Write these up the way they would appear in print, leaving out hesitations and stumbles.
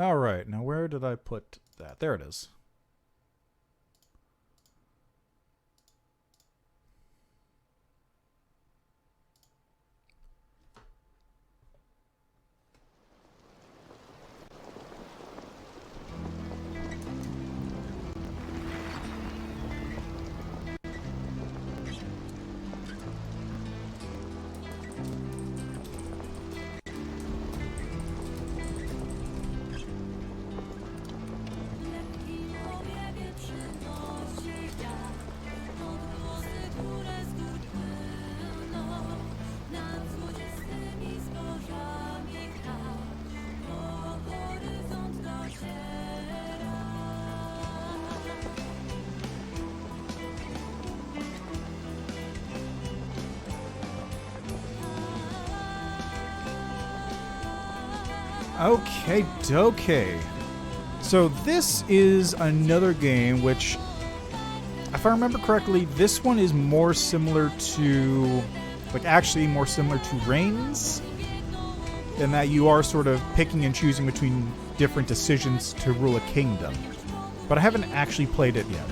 Alright, now where did I put that? There it is. Okay, dokie. So this is another game which, if I remember correctly, this one is more similar to, actually more similar to Reigns, in that you are sort of picking and choosing between different decisions to rule a kingdom. But I haven't actually played it yet.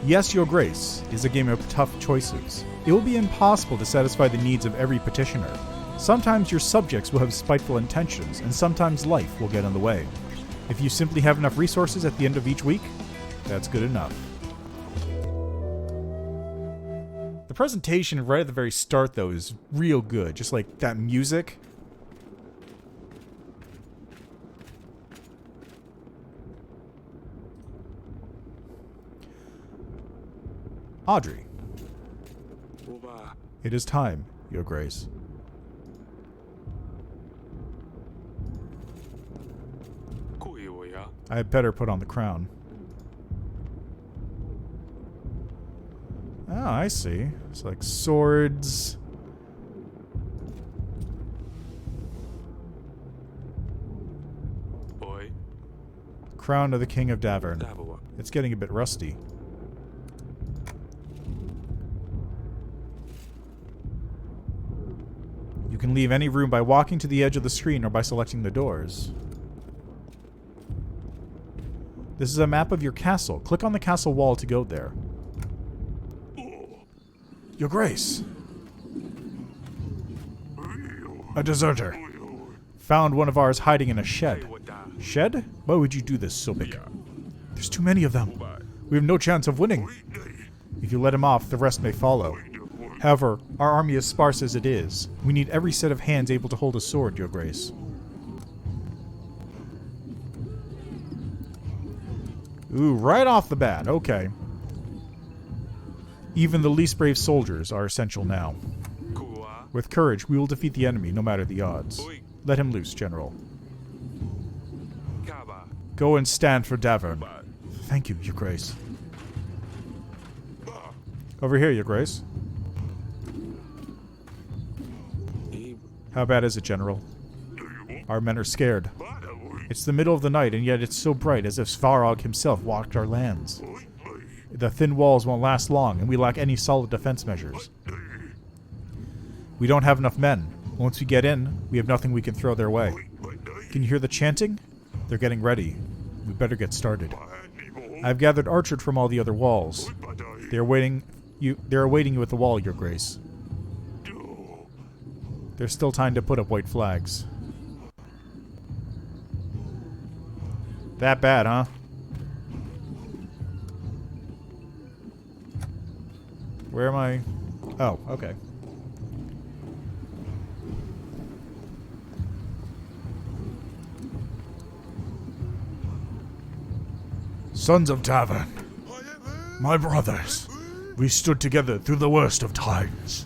Yes, Your Grace is a game of tough choices. It will be impossible to satisfy the needs of every petitioner. Sometimes your subjects will have spiteful intentions, and sometimes life will get in the way. If you simply have enough resources at the end of each week, that's good enough. The presentation right at the very start, though, is real good. Just like that music. Audrey. It is time, Your Grace. I had better put on the crown. Oh, I see. It's like swords. Boy. Crown of the King of Davern. It's getting a bit rusty. You can leave any room by walking to the edge of the screen or by selecting the doors. This is a map of your castle. Click on the castle wall to go there. Your Grace. A deserter. Found one of ours hiding in a shed. Shed? Why would you do this, Sobek? There's too many of them. We have no chance of winning. If you let him off, the rest may follow. However, our army is sparse as it is. We need every set of hands able to hold a sword, Your Grace. Ooh, right off the bat. Okay. Even the least brave soldiers are essential now. With courage, we will defeat the enemy, no matter the odds. Let him loose, General. Go and stand for Davern. Thank you, Your Grace. Over here, Your Grace. How bad is it, General? Our men are scared. It's the middle of the night, and yet it's so bright as if Svarog himself walked our lands. The thin walls won't last long, and we lack any solid defense measures. We don't have enough men. Once we get in, we have nothing we can throw their way. Can you hear the chanting? They're getting ready. We better get started. I've gathered archers from all the other walls. They're awaiting you at the wall, Your Grace. There's still time to put up white flags. That bad, huh? Where am I? Oh, okay. Sons of Davern, my brothers, we stood together through the worst of times.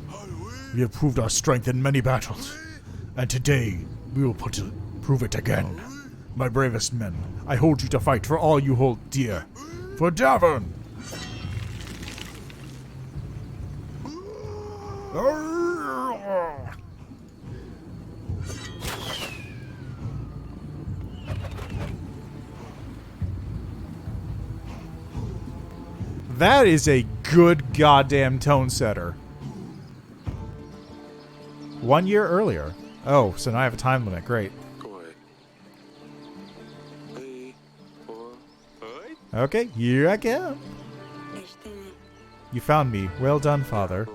We have proved our strength in many battles, and today we will prove it again. My bravest men, I hold you to fight for all you hold dear. For Davern! That is a good goddamn tone setter. 1 year earlier. Oh, so now I have a time limit. Great. Okay, here I come. You found me. Well done, father.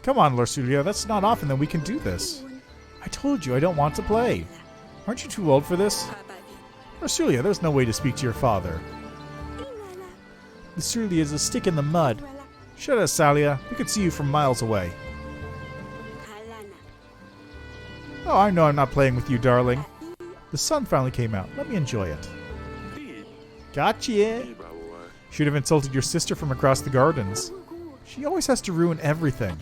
Come on, Lorsulia. That's not often that we can do this. I told you I don't want to play. Aren't you too old for this? Lorsulia, there's no way to speak to your father. Lorsulia is a stick in the mud. Shut up, Salia. We could see you from miles away. Oh, I know I'm not playing with you, darling. The sun finally came out. Let me enjoy it. Gotcha. Should have insulted your sister from across the gardens. She always has to ruin everything.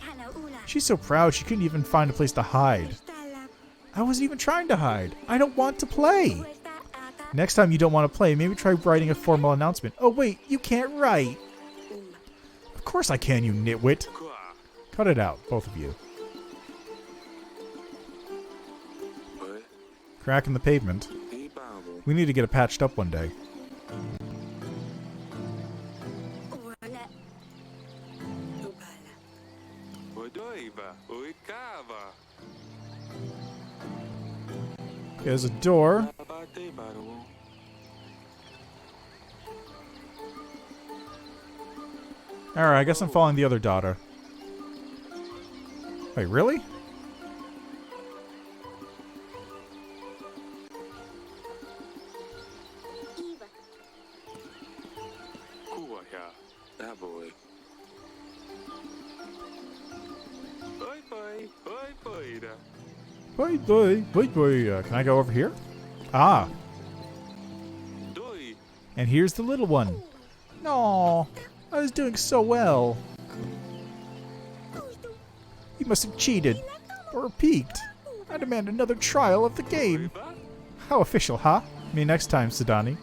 She's so proud she couldn't even find a place to hide. I wasn't even trying to hide. I don't want to play. Next time you don't want to play, maybe try writing a formal announcement. Oh wait, you can't write. Of course I can, you nitwit. Cut it out, both of you. Crack in the pavement. We need to get it patched up one day. There's a door. Alright, I guess I'm following the other daughter. Wait, really? Can I go over here? Ah. And here's the little one. No, I was doing so well. You must have cheated. Or peeked. I demand another trial of the game. How official, huh? Me next time, Sidani.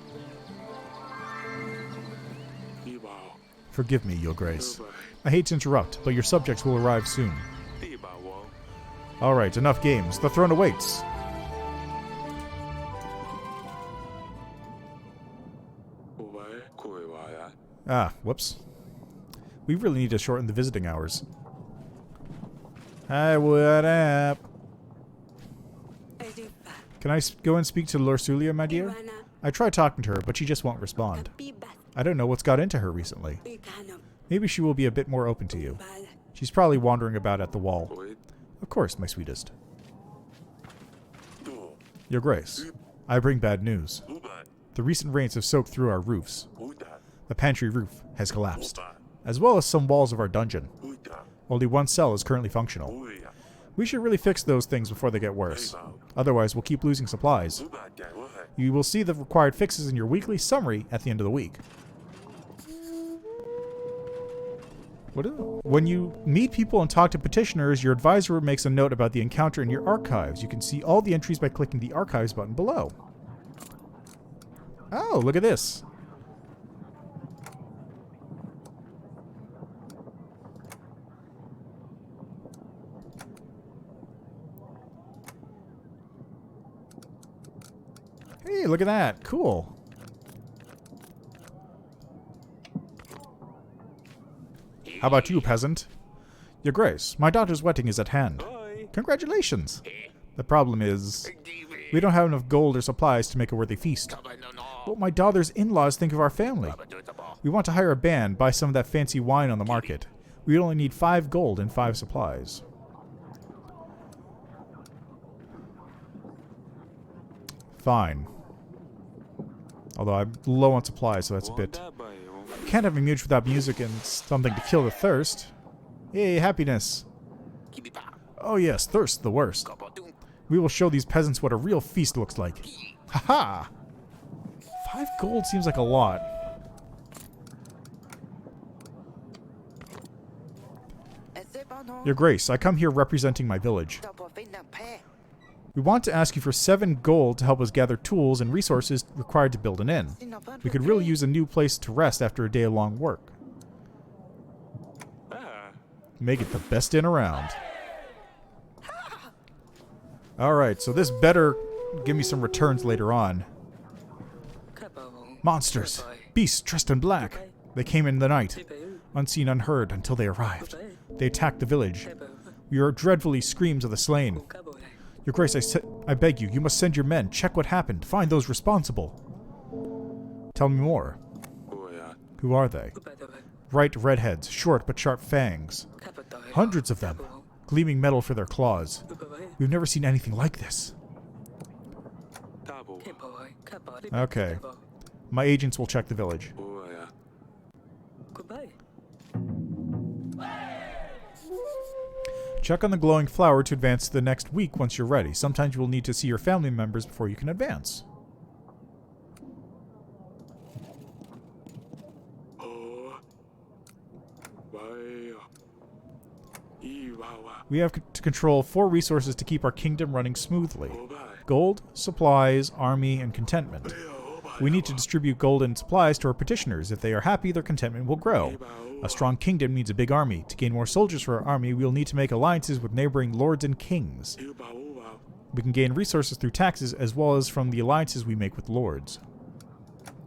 Forgive me, Your Grace. I hate to interrupt, but your subjects will arrive soon. Alright, enough games. The throne awaits. Ah, whoops. We really need to shorten the visiting hours. Hi, what up? Can I go and speak to Lorsulia, my dear? I tried talking to her, but she just won't respond. I don't know what's got into her recently. Maybe she will be a bit more open to you. She's probably wandering about at the wall. Of course, my sweetest. Your Grace, I bring bad news. The recent rains have soaked through our roofs. The pantry roof has collapsed, as well as some walls of our dungeon. Only one cell is currently functional. We should really fix those things before they get worse. Otherwise, we'll keep losing supplies. You will see the required fixes in your weekly summary at the end of the week. When you meet people and talk to petitioners, your advisor makes a note about the encounter in your archives. You can see all the entries by clicking the archives button below. Oh, look at this. Hey, look at that. Cool. How about you, peasant? Your Grace, my daughter's wedding is at hand. Congratulations! The problem is, we don't have enough gold or supplies to make a worthy feast. What my daughter's in-laws think of our family. We want to hire a band, buy some of that fancy wine on the market. We only need 5 gold and 5 supplies. Fine. Although I'm low on supplies, so that's a bit... Can't have a mute without music and something to kill the thirst. Yay, happiness. Oh yes, thirst the worst. We will show these peasants what a real feast looks like. Haha! 5 gold seems like a lot. Your Grace, I come here representing my village. We want to ask you for 7 gold to help us gather tools and resources required to build an inn. We could really use a new place to rest after a day of long work. Make it the best inn around. Alright, so this better give me some returns later on. Monsters! Beasts dressed in black! They came in the night, unseen, unheard, until they arrived. They attacked the village. We heard dreadfully screams of the slain. Your Grace, I beg you, you must send your men. Check what happened. Find those responsible. Tell me more. Who are they? Bright redheads, short but sharp fangs. Hundreds of them. Gleaming metal for their claws. We've never seen anything like this. Okay. My agents will check the village. Check on the glowing flower to advance to the next week once you're ready. Sometimes you will need to see your family members before you can advance. We have to control 4 resources to keep our kingdom running smoothly. Gold, supplies, army, and contentment. We need to distribute gold and supplies to our petitioners. If they are happy, their contentment will grow. A strong kingdom needs a big army. To gain more soldiers for our army, we will need to make alliances with neighboring lords and kings. We can gain resources through taxes as well as from the alliances we make with lords.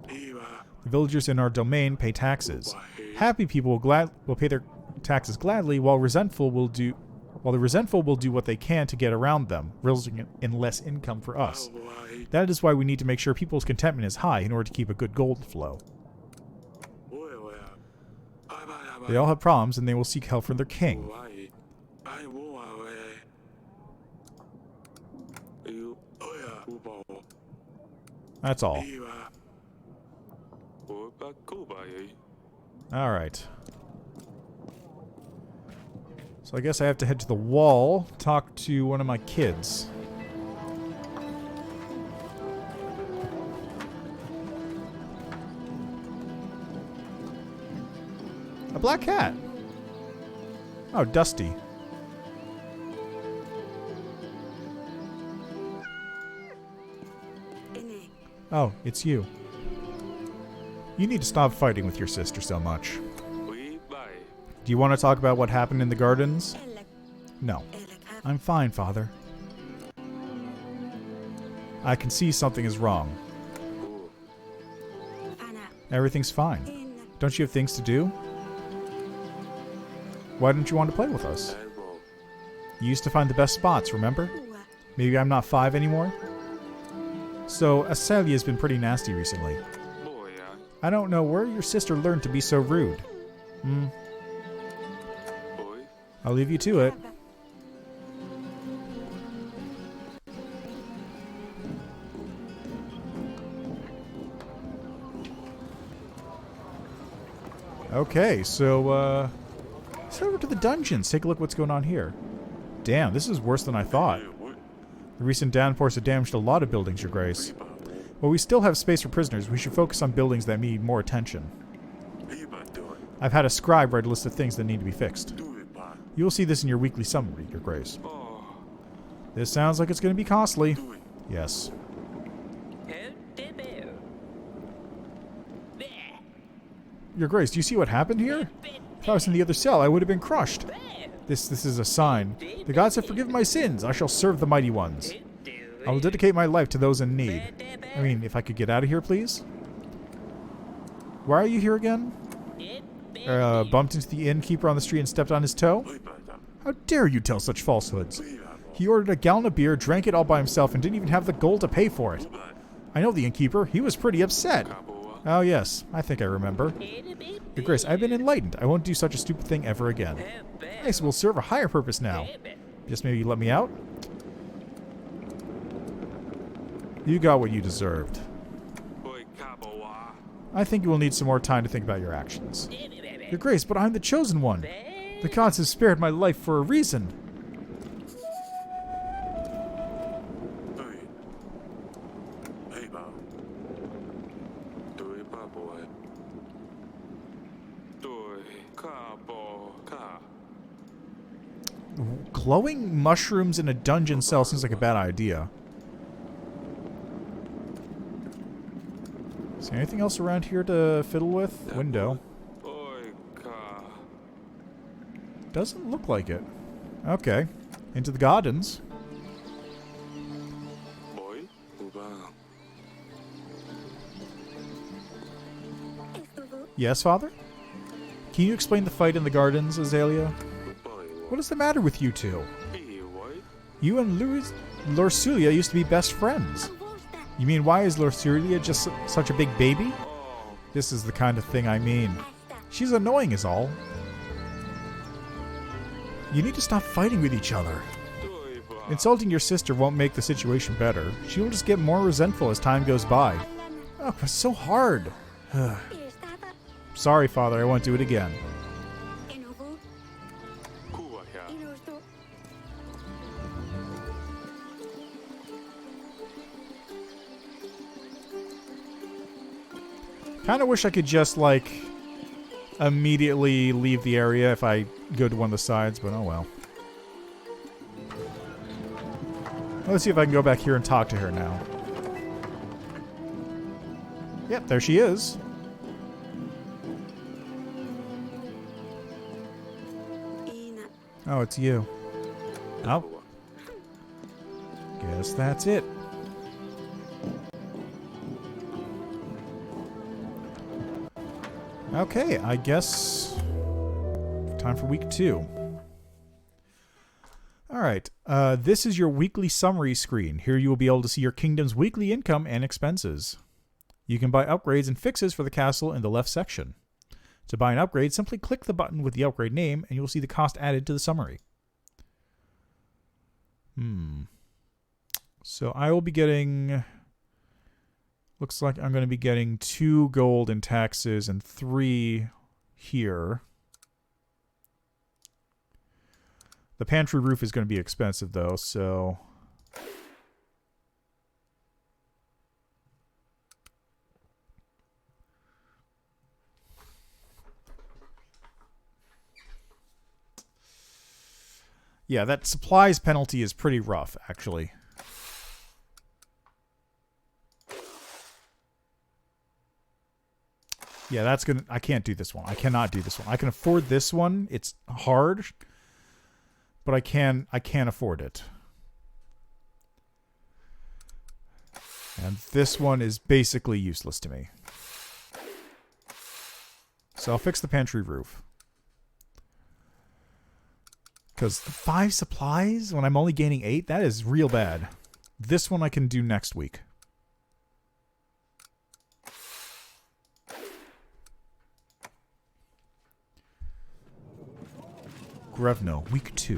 The villagers in our domain pay taxes. Happy people will pay their taxes gladly, while the resentful will do what they can to get around them, resulting in less income for us. That is why we need to make sure people's contentment is high in order to keep a good gold flow. They all have problems, and they will seek help from their king. That's all. Alright. So I guess I have to head to the wall, talk to one of my kids. A black cat. Oh, Dusty. Oh, it's you. You need to stop fighting with your sister so much. Do you want to talk about what happened in the gardens? No. I'm fine, Father. I can see something is wrong. Everything's fine. Don't you have things to do? Why don't you want to play with us? You used to find the best spots, remember? Maybe I'm not 5 anymore? So, Aselia has been pretty nasty recently. I don't know where your sister learned to be so rude. I'll leave you to it. Okay, so, let's head over to the dungeons. Take a look what's going on here. Damn, this is worse than I thought. The recent downpours have damaged a lot of buildings, Your Grace. While we still have space for prisoners, we should focus on buildings that need more attention. I've had a scribe write a list of things that need to be fixed. You will see this in your weekly summary, Your Grace. This sounds like it's going to be costly. Yes. Your Grace, do you see what happened here? If I was in the other cell, I would have been crushed. This is a sign. The gods have forgiven my sins. I shall serve the mighty ones. I will dedicate my life to those in need. I mean, if I could get out of here, please? Why are you here again? Bumped into the innkeeper on the street and stepped on his toe? How dare you tell such falsehoods? He ordered a gallon of beer, drank it all by himself, and didn't even have the gold to pay for it. I know the innkeeper. He was pretty upset. Oh yes, I think I remember. Your Grace, I've been enlightened. I won't do such a stupid thing ever again. Nice, we'll serve a higher purpose now. Just maybe you let me out? You got what you deserved. I think you will need some more time to think about your actions. Your Grace, but I'm the chosen one. The gods have spared my life for a reason. Glowing mushrooms in a dungeon cell seems like a bad idea. Is there anything else around here to fiddle with? Window. Doesn't look like it. Okay. Into the gardens. Yes, Father? Can you explain the fight in the gardens, Azalea? What is the matter with you two? You and Lorsulia used to be best friends. You mean why is Lorsulia just such a big baby? This is the kind of thing I mean. She's annoying is all. You need to stop fighting with each other. Insulting your sister won't make the situation better. She will just get more resentful as time goes by. Oh, it's so hard. Sorry, Father, I won't do it again. Kinda wish I could just, like, immediately leave the area if I go to one of the sides, but oh well. Let's see if I can go back here and talk to her now. Yep, there she is. Oh, it's you. Oh. Guess that's it. Okay, I guess time for week 2. Alright, this is your weekly summary screen. Here you will be able to see your kingdom's weekly income and expenses. You can buy upgrades and fixes for the castle in the left section. To buy an upgrade, simply click the button with the upgrade name and you will see the cost added to the summary. So I will be getting... Looks like I'm going to be getting 2 gold in taxes and 3 here. The pantry roof is going to be expensive, though, so... Yeah, that supplies penalty is pretty rough, actually. Yeah, that's gonna... I can't do this one. I cannot do this one. I can afford this one. It's hard, but I can't afford it. And this one is basically useless to me. So I'll fix the pantry roof. Because 5 supplies when I'm only gaining 8, that is real bad. This one I can do next week. Grevno, week 2.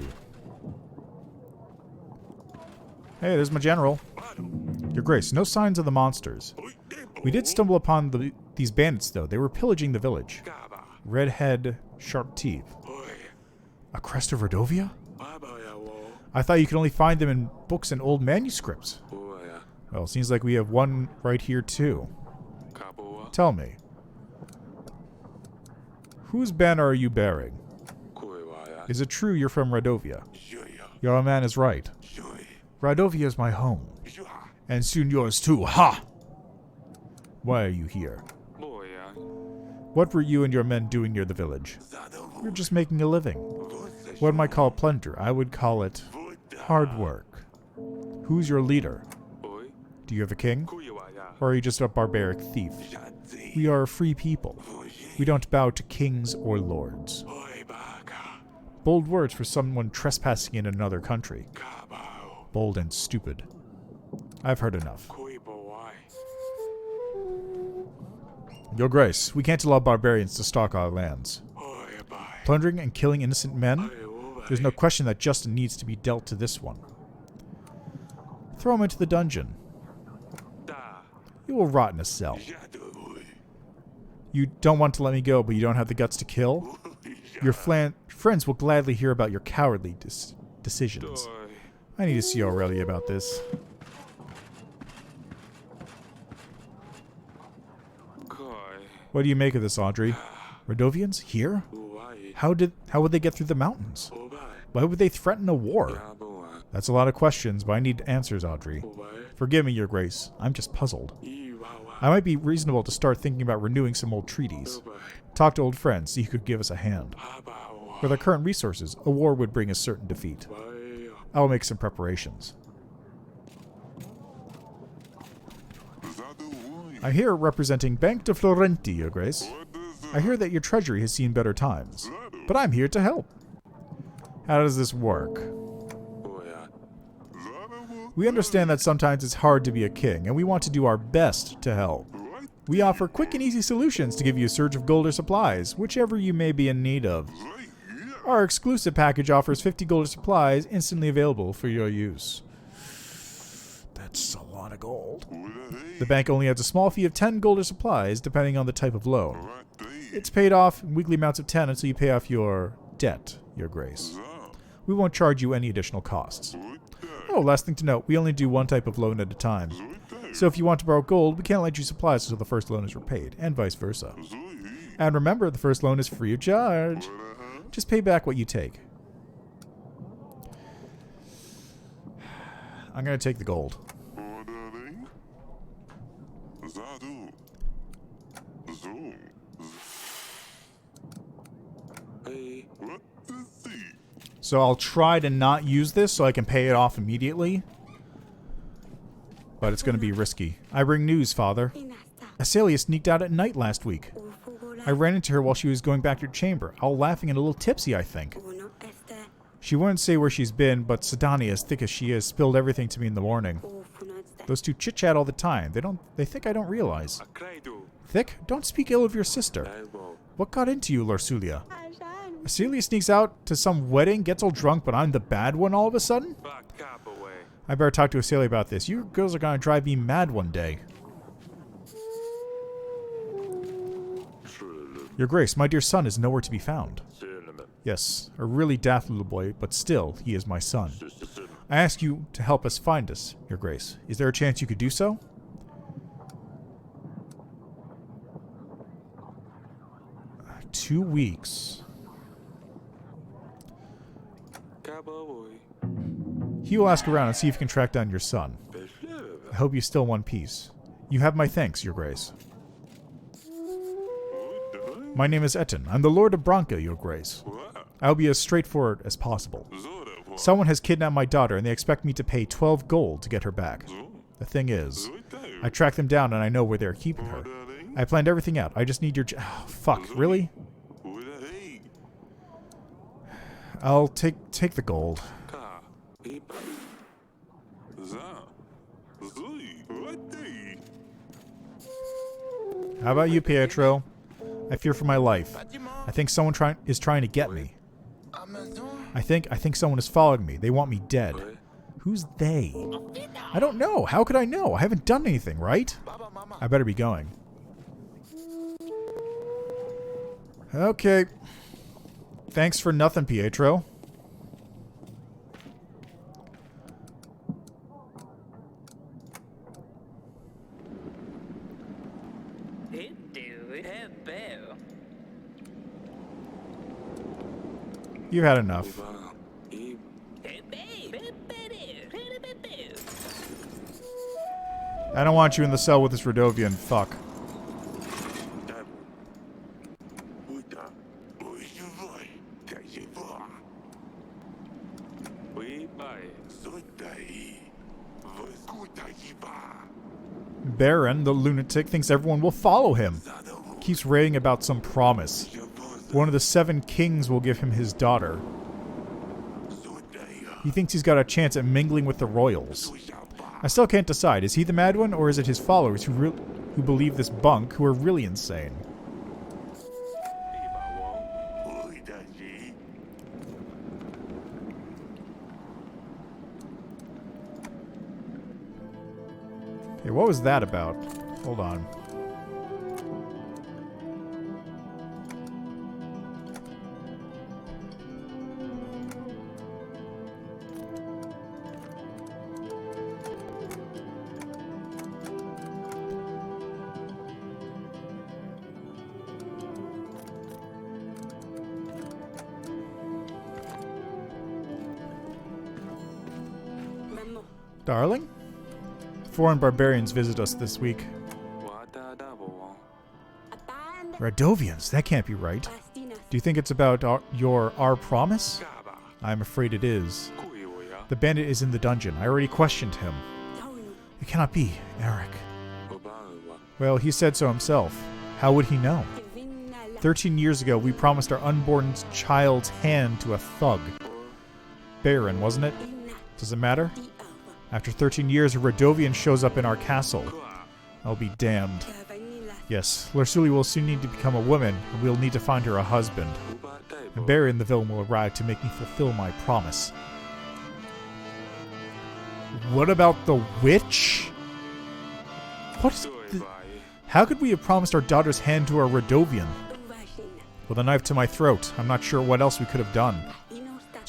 Hey, there's my general. Your Grace, no signs of the monsters. We did stumble upon these bandits, though. They were pillaging the village. Red head, sharp teeth. A crest of Rodovia? I thought you could only find them in books and old manuscripts. Well, seems like we have one right here, too. Tell me. Whose banner are you bearing? Is it true you're from Rodovia? Your man is right. Rodovia is my home. And soon yours too. Ha! Why are you here? What were you and your men doing near the village? We're just making a living. What might call plunder, I would call it hard work. Who's your leader? Do you have a king? Or are you just a barbaric thief? We are a free people. We don't bow to kings or lords. Bold words for someone trespassing in another country. Bold and stupid. I've heard enough. Your Grace, we can't allow barbarians to stalk our lands. Plundering and killing innocent men? There's no question that justice needs to be dealt to this one. Throw him into the dungeon. You will rot in a cell. You don't want to let me go, but you don't have the guts to kill? Your friends will gladly hear about your cowardly decisions. I need to see Aurelia about this. What do you make of this, Audrey? Rodovians? Here? How would they get through the mountains? Why would they threaten a war? That's a lot of questions, but I need answers, Audrey. Forgive me, Your Grace. I'm just puzzled. I might be reasonable to start thinking about renewing some old treaties. Talk to old friends, so you could give us a hand. With our current resources, a war would bring a certain defeat. I will make some preparations. I'm here representing Bank de Florenti, Your Grace. I hear that your treasury has seen better times, but I'm here to help. How does this work? We understand that sometimes it's hard to be a king, and we want to do our best to help. We offer quick and easy solutions to give you a surge of gold or supplies, whichever you may be in need of. Our exclusive package offers 50 gold or supplies instantly available for your use. That's a lot of gold. The bank only has a small fee of 10 gold or supplies, depending on the type of loan. It's paid off in weekly amounts of 10 until you pay off your debt, Your Grace. We won't charge you any additional costs. Oh, last thing to note, we only do one type of loan at a time. So if you want to borrow gold, we can't lend you supplies until the first loan is repaid, and vice versa. And remember, the first loan is free of charge. Just pay back what you take. I'm going to take the gold. So I'll try to not use this so I can pay it off immediately. But it's going to be risky. I bring news, Father. Asalia sneaked out at night last week. I ran into her while she was going back to her chamber, all laughing and a little tipsy, I think. She wouldn't say where she's been, but Sidonia, as thick as she is, spilled everything to me in the morning. Those two chit-chat all the time. They think I don't realize. Thick? Don't speak ill of your sister. What got into you, Lorsulia? Asalia sneaks out to some wedding, gets all drunk, but I'm the bad one all of a sudden? I better talk to Asalia about this. You girls are gonna drive me mad one day. Your Grace, my dear son is nowhere to be found. Yes, a really daft little boy, but still, he is my son. I ask you to help us find us, Your Grace. Is there a chance you could do so? Uh, 2 weeks. He will ask around and see if he can track down your son. I hope he's still in one piece. You have my thanks, Your Grace. My name is Etten. I'm the Lord of Branca, Your Grace. I'll be as straightforward as possible. Someone has kidnapped my daughter, and they expect me to pay 12 gold to get her back. The thing is, I tracked them down, and I know where they're keeping her. I planned everything out. I just need your... Oh, fuck, really? I'll take the gold. How about you, Pietro? I fear for my life. I think someone is trying to get me. I think someone is following me. They want me dead. Who's they? I don't know. How could I know? I haven't done anything, right? I better be going. Okay. Thanks for nothing, Pietro. You had enough. I don't want you in the cell with this Radovian fuck. Baron, the lunatic, thinks everyone will follow him. Keeps raving about some promise. One of the 7 kings will give him his daughter. He thinks he's got a chance at mingling with the royals. I still can't decide. Is he the mad one, or is it his followers who believe this bunk, who are really insane? Hey, what was that about? Hold on. Darling? Foreign barbarians visit us this week. Radovians? That can't be right. Do you think it's about our promise? I'm afraid it is. The bandit is in the dungeon. I already questioned him. It cannot be, Eric. Well, he said so himself. How would he know? 13 years ago, we promised our unborn child's hand to a thug. Baron, wasn't it? Does it matter? After 13 years, a Radovian shows up in our castle. I'll be damned. Yes, Lersulia will soon need to become a woman, and we'll need to find her a husband. And Barry and the villain will arrive to make me fulfill my promise. What about the witch? What is How could we have promised our daughter's hand to a Radovian? With a knife to my throat, I'm not sure what else we could have done. Do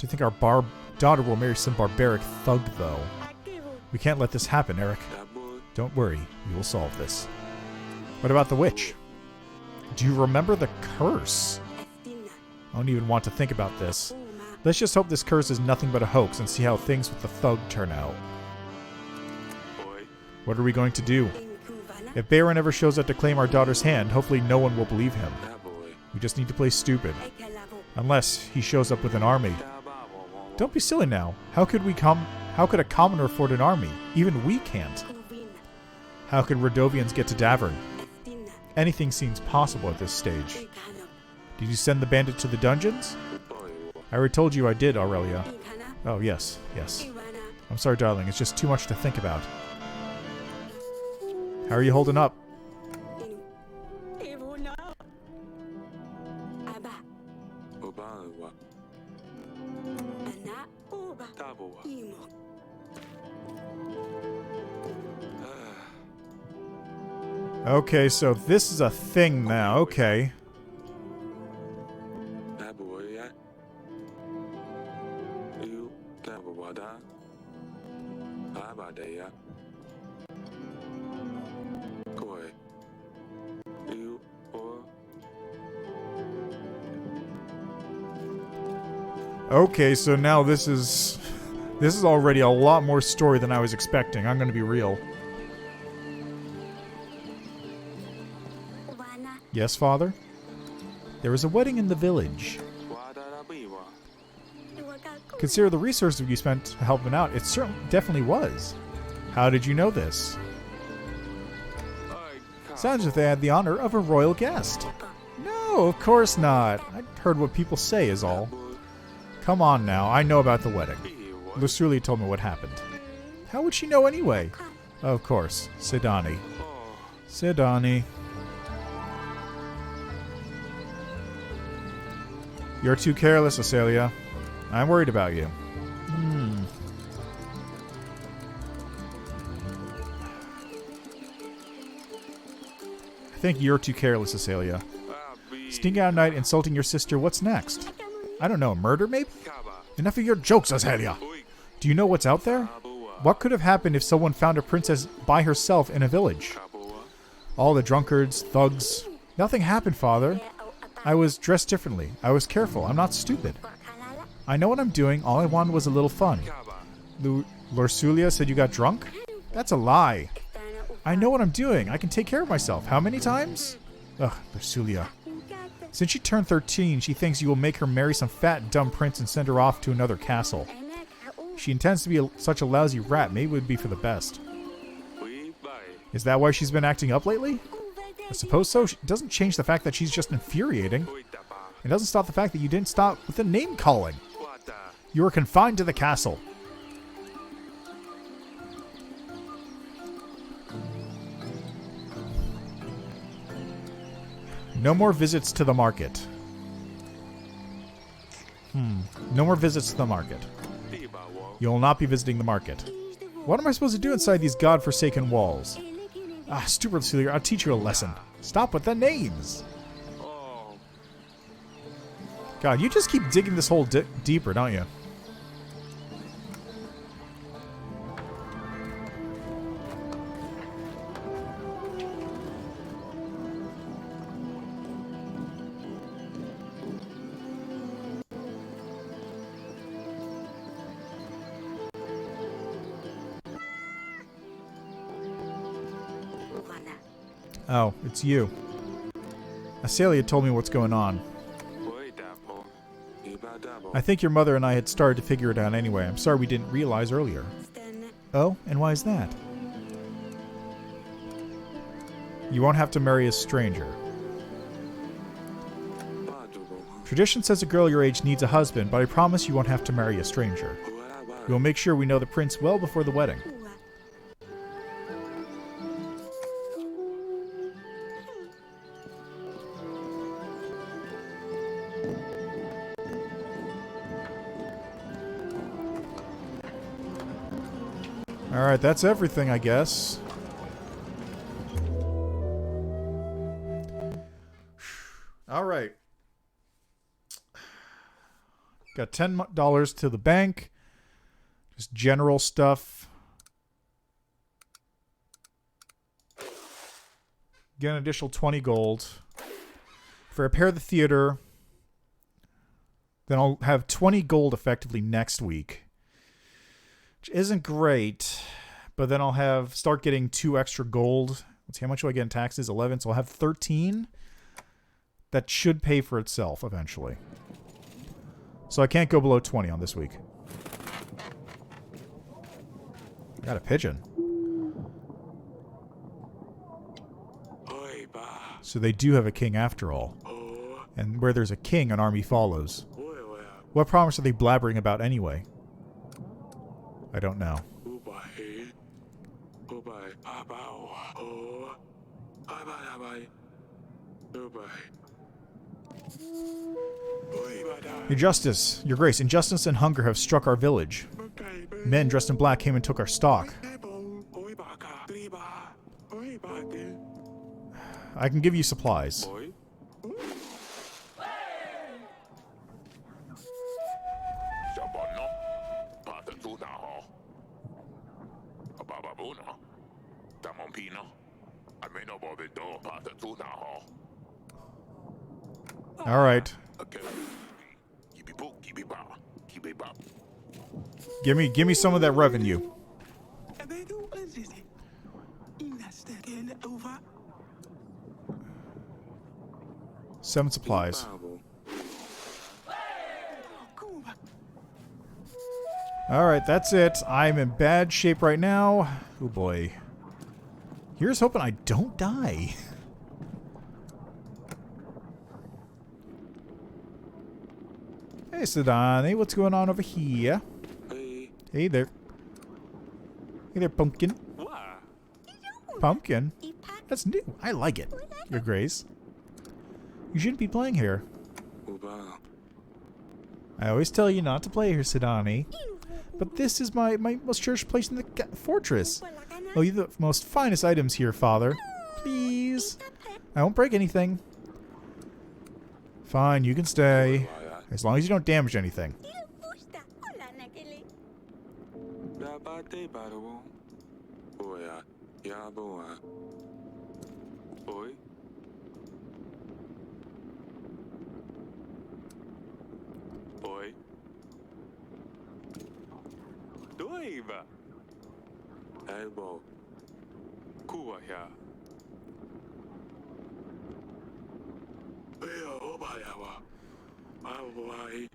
you think our daughter will marry some barbaric thug, though? We can't let this happen, Eric. Don't worry, we will solve this. What about the witch? Do you remember the curse? I don't even want to think about this. Let's just hope this curse is nothing but a hoax and see how things with the thug turn out. What are we going to do? If Baron ever shows up to claim our daughter's hand, hopefully no one will believe him. We just need to play stupid. Unless he shows up with an army. Don't be silly now. How could a commoner afford an army? Even we can't. How could Radovians get to Davern? Anything seems possible at this stage. Did you send the bandit to the dungeons? I already told you I did, Aurelia. Oh, yes. I'm sorry, darling. It's just too much to think about. How are you holding up? Okay, so this is a thing now. Okay. Okay, so now this is already a lot more story than I was expecting. I'm going to be real. Yes, Father? There is a wedding in the village. Consider the resources you spent helping out. It certainly definitely was. How did you know this? Sounds as if they had the honor of a royal guest. No, of course not. I heard what people say is all. Come on now, I know about the wedding. Lersulia told me what happened. How would she know anyway? Of course, Sidani. You're too careless, Asalia. I'm worried about you. I think you're too careless, Asalia. Sneaking out at night, insulting your sister, what's next? I don't know, murder maybe? Enough of your jokes, Asalia! Do you know what's out there? What could have happened if someone found a princess by herself in a village? All the drunkards, thugs... Nothing happened, Father. I was dressed differently. I was careful. I'm not stupid. I know what I'm doing. All I wanted was a little fun. Lersulia said you got drunk? That's a lie. I know what I'm doing. I can take care of myself. How many times? Ugh, Lersulia. Since she turned 13, she thinks you will make her marry some fat, dumb prince and send her off to another castle. She intends to be such a lousy rat. Maybe it would be for the best. Is that why she's been acting up lately? I suppose so. It doesn't change the fact that she's just infuriating. It doesn't stop the fact that you didn't stop with the name-calling. You were confined to the castle. No more visits to the market. No more visits to the market. You will not be visiting the market. What am I supposed to do inside these godforsaken walls? Ah, stupid Lersulia, I'll teach you a lesson. Stop with the names! God, you just keep digging this hole deeper, don't you? Oh, it's you. Asalia told me what's going on. I think your mother and I had started to figure it out anyway. I'm sorry we didn't realize earlier. Oh, and why is that? You won't have to marry a stranger. Tradition says a girl your age needs a husband, but I promise you won't have to marry a stranger. We will make sure we know the prince well before the wedding. Alright, that's everything, I guess. Alright. Got $10 to the bank. Just general stuff. Get an additional 20 gold. If I repair the theater, then I'll have 20 gold effectively next week. Which isn't great, but then I'll start getting 2 extra gold. Let's see, how much do I get in taxes? 11, so I'll have 13. That should pay for itself eventually. So I can't go below 20 on this week. I got a pigeon. So they do have a king after all. And where there's a king, an army follows. What promise are they blabbering about anyway? I don't know. Your Justice, Your Grace, injustice and hunger have struck our village. Men dressed in black came and took our stock. I can give you supplies. All right. Give me some of that revenue. 7 supplies. Alright, that's it. I'm in bad shape right now. Oh boy. Here's hoping I don't die. Hey, Sidani, what's going on over here? Hey there. Hey there, pumpkin. Pumpkin? That's new. I like it, Your Grace. You shouldn't be playing here. I always tell you not to play here, Sidani. But this is my most cherished place in the fortress. Oh, you have the most finest items here, Father. Please. I won't break anything. Fine, you can stay. As long as you don't damage anything. Elbow. Kuwa ya. Eya obayawa. Awai.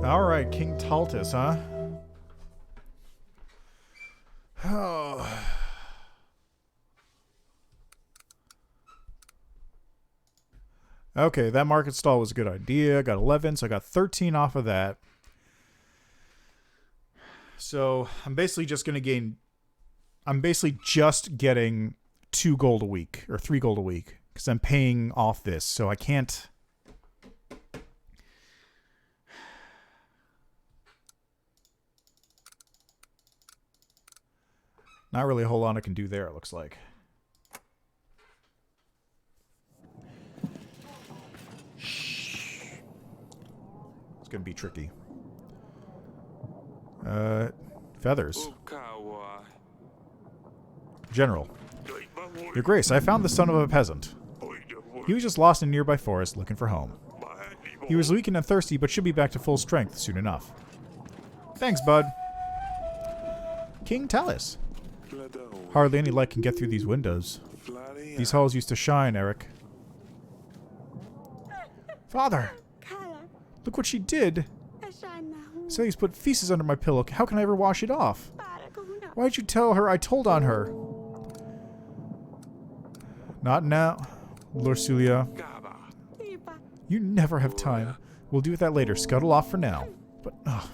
All right, King Taltis, huh? Oh. Okay, that market stall was a good idea. Got 11, so I got 13 off of that. So I'm basically just going to gain... I'm basically just getting 2 gold a week, or 3 gold a week, because I'm paying off this, so I can't... Not really a whole lot I can do there, it looks like. It's gonna be tricky. Feathers. General. Your Grace, I found the son of a peasant. He was just lost in a nearby forest looking for home. He was weak and thirsty, but should be back to full strength soon enough. Thanks, bud. King Tallis. Hardly any light can get through these windows. These halls used to shine, Eric. Father! Look what she did! Sally's put feces under my pillow. How can I ever wash it off? Why'd you tell her I told on her? Not now, Lorsulia. You never have time. We'll do that later. Scuttle off for now. But, ugh.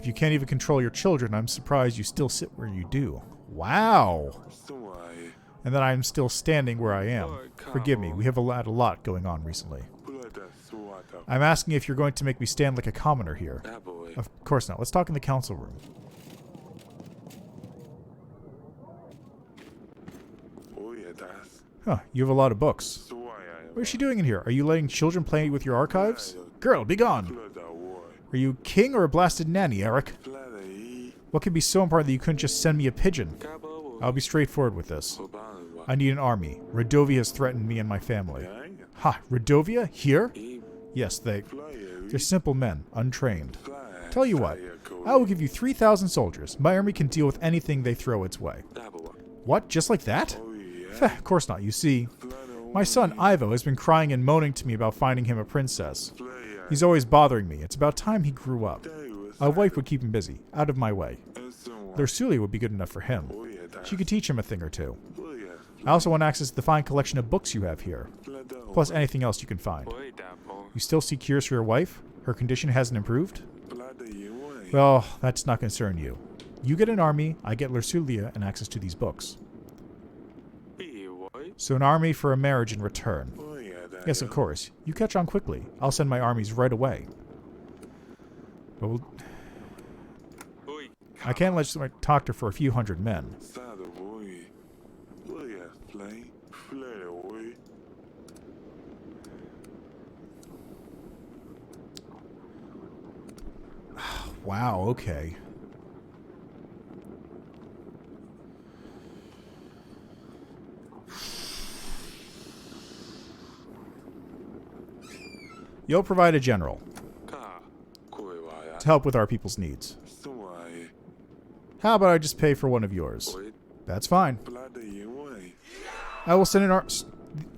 you can't even control your children, I'm surprised you still sit where you do. Wow! Suai. And that I'm still standing where I am. Forgive me, we have had a lot going on recently. Blood suata. I'm asking if you're going to make me stand like a commoner here. Daboy. Of course not. Let's talk in the council room. Oyedas. Huh, you have a lot of books. Suai. What is she doing in here? Are you letting children play with your archives? Girl, be gone! Blood away. Are you king or a blasted nanny, Eric? Blood e. What could be so important that you couldn't just send me a pigeon? Cabo. I'll be straightforward with this. Obanwa. I need an army. Radovia has threatened me and my family. Ha, Radovia? Here? Yes, they're simple men, untrained. Tell you what, I will give you 3,000 soldiers. My army can deal with anything they throw its way. What, just like that? Of course not, you see. My son, Ivo, has been crying and moaning to me about finding him a princess. He's always bothering me. It's about time he grew up. A wife would keep him busy, out of my way. Lursulia would be good enough for him. She could teach him a thing or two. I also want access to the fine collection of books you have here, plus anything else you can find. You still see cures for your wife? Her condition hasn't improved? Well, that does not concern you. You get an army, I get Lursulia and access to these books. So an army for a marriage in return. Yes, of course. You catch on quickly. I'll send my armies right away. But I can't let you talk to her for a few hundred men. Wow, okay. You'll provide a general to help with our people's needs. How about I just pay for one of yours? That's fine. I will send an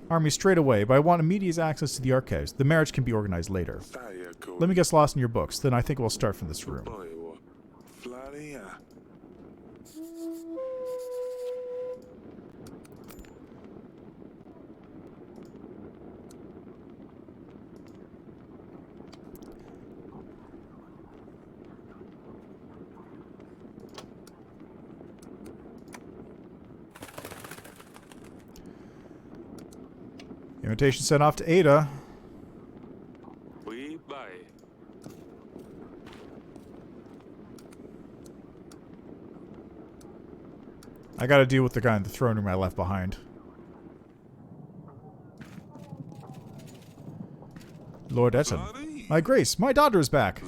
army straight away, but I want immediate access to the archives. The marriage can be organized later. Let me get lost in your books, then I think we'll start from this room. Invitation sent off to Ada. I gotta deal with the guy in the throne room I left behind. Lord Etten. My grace, my daughter is back.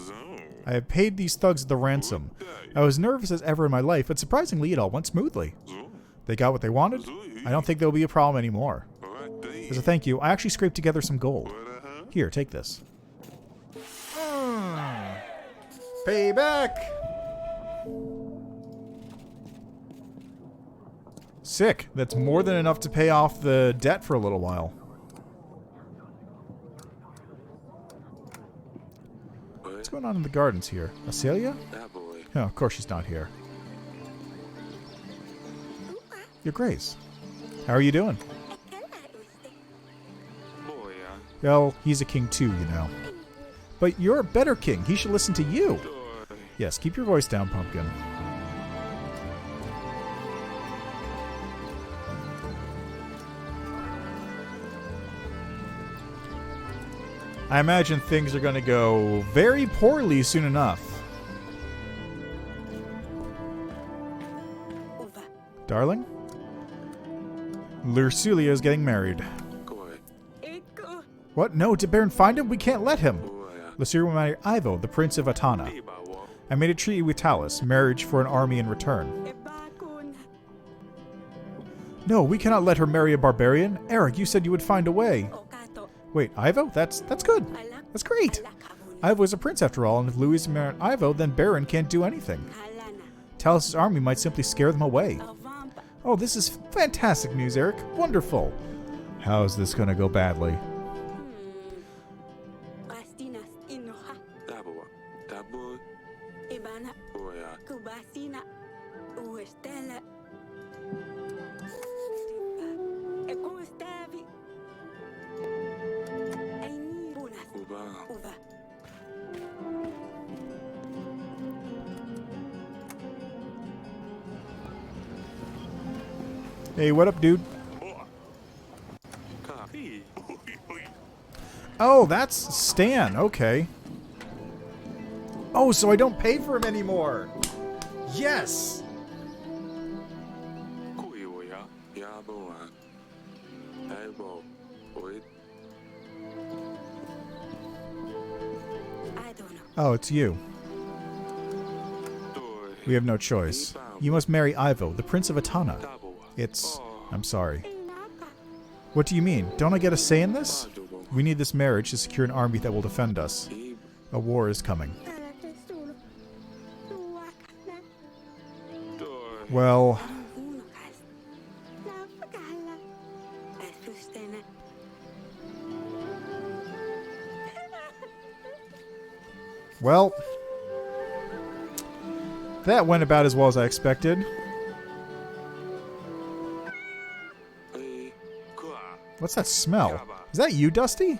I have paid these thugs the ransom. I was nervous as ever in my life, but surprisingly it all went smoothly. They got what they wanted. I don't think there'll be a problem anymore. As a thank you, I actually scraped together some gold. Here, take this. Payback! Sick. That's more than enough to pay off the debt for a little while. What's going on in the gardens here? Acelia? Oh, of course she's not here. Your Grace. How are you doing? Well, he's a king too, you know. But you're a better king. He should listen to you. Yes, keep your voice down, Pumpkin. I imagine things are going to go very poorly soon enough. Darling? Lursulia is getting married. What? No, did Baron find him? We can't let him. Lursulia will marry Ivo, the Prince of Atana. I made a treaty with Talus, marriage for an army in return. No, we cannot let her marry a barbarian. Eric, you said you would find a way. Wait, Ivo? That's good. That's great. Ivo is a prince after all, and if Louis married Ivo, then Baron can't do anything. Talus's army might simply scare them away. Oh, this is fantastic news, Eric. Wonderful. How is this going to go badly? Hey, what up, dude? ข้าพี่โอ้ย Oh, that's Stan. Okay. Oh, so I don't pay for him anymore. Yes. คุยโอ้ยยาบ่อ่ะไอ้บอกโอ้ย I don't know. Oh, it's you. โดย We have no choice. You must marry Ivo, the Prince of Atana. ตาบ่อ่ะ It's... I'm sorry. What do you mean? Don't I get a say in this? We need this marriage to secure an army that will defend us. ที่ A war is coming. โดย Well, Huonokas. Lappakalla. Äsfystene. well... That went about as well as I expected. เอ้ยข้า What's that smell? Is that you, Dusty?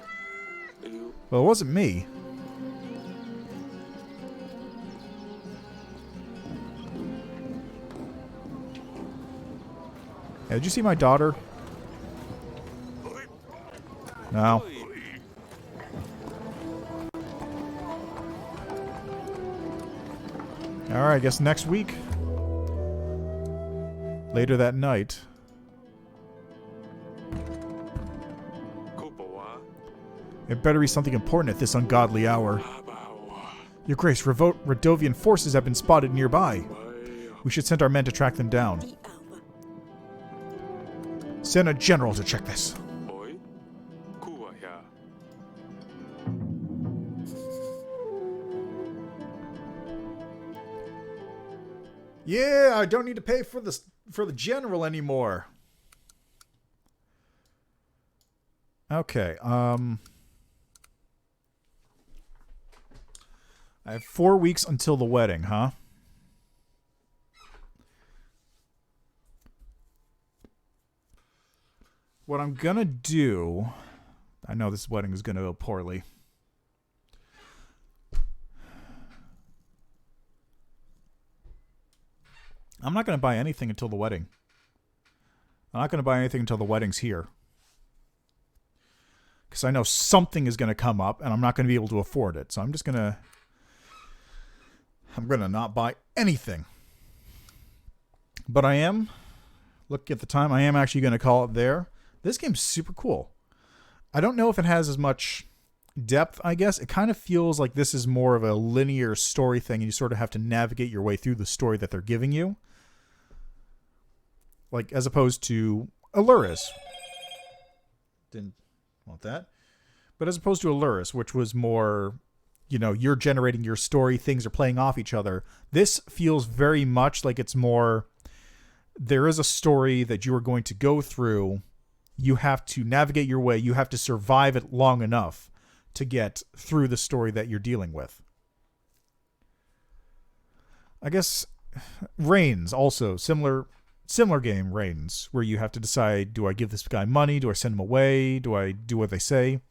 อายุ Well, it wasn't me. Yeah, did you see my daughter? No. Alright, I guess next week. Later that night. เขาบอกว่า It better be something important at this ungodly hour. ข้าบ่าวอ่ะ Your Grace, Radovian forces have been spotted nearby. ไป We should send our men to track them down. Di auva. Send a general to check this. โอ้ยคู่อ่ะยา Yeah, I don't need to pay for the general anymore. Okay, I have 4 weeks until the wedding, huh? What I'm gonna do... I know this wedding is gonna go poorly. I'm not gonna buy anything until the wedding. I'm not gonna buy anything until the wedding's here. Because I know something is gonna come up, and I'm not gonna be able to afford it. So I'm just gonna... I'm gonna not buy anything. But I am... Look at the time. I am actually gonna call it there. This game's super cool. I don't know if it has as much depth, I guess. It kind of feels like this is more of a linear story thing, and you sort of have to navigate your way through the story that they're giving you. Like, as opposed to Aluris. Didn't want that. But as opposed to Aluris, which was more, you know, you're generating your story, things are playing off each other. This feels very much like it's more, there is a story that you are going to go through. You have to navigate your way. You have to survive it long enough to get through the story that you're dealing with. I guess Reigns also, similar game, Reigns, where you have to decide, do I give this guy money? Do I send him away? Do I do what they say?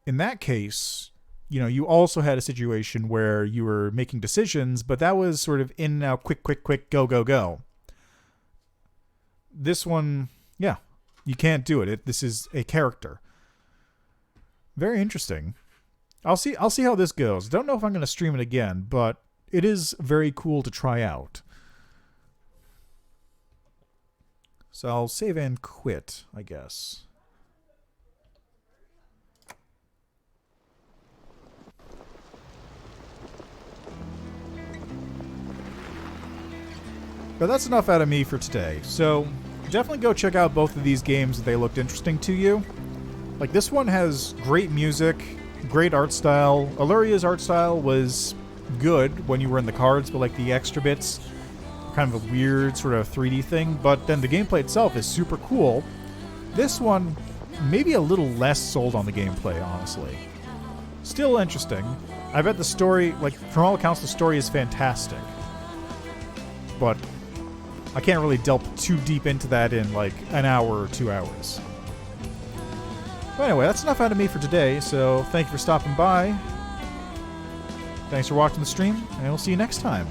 In that case, you know, you also had a situation where you were making decisions, but that was sort of in and out, quick, go, go, go. This one, yeah, you can't do it. This is a character. Very interesting. I'll see how this goes. Don't know if I'm going to stream it again, but it is very cool to try out. So I'll save and quit, I guess. But that's enough out of me for today. So definitely go check out both of these games if they looked interesting to you. Like, this one has great music, great art style. Alluria's art style was good when you were in the cards, but like the extra bits, kind of a weird sort of 3D thing. But then the gameplay itself is super cool. This one, maybe a little less sold on the gameplay, honestly. Still interesting. I bet the story, like, from all accounts, the story is fantastic. But I can't really delve too deep into that in like an hour or 2 hours. But anyway, that's enough out of me for today, so thank you for stopping by. Thanks for watching the stream, and we'll see you next time.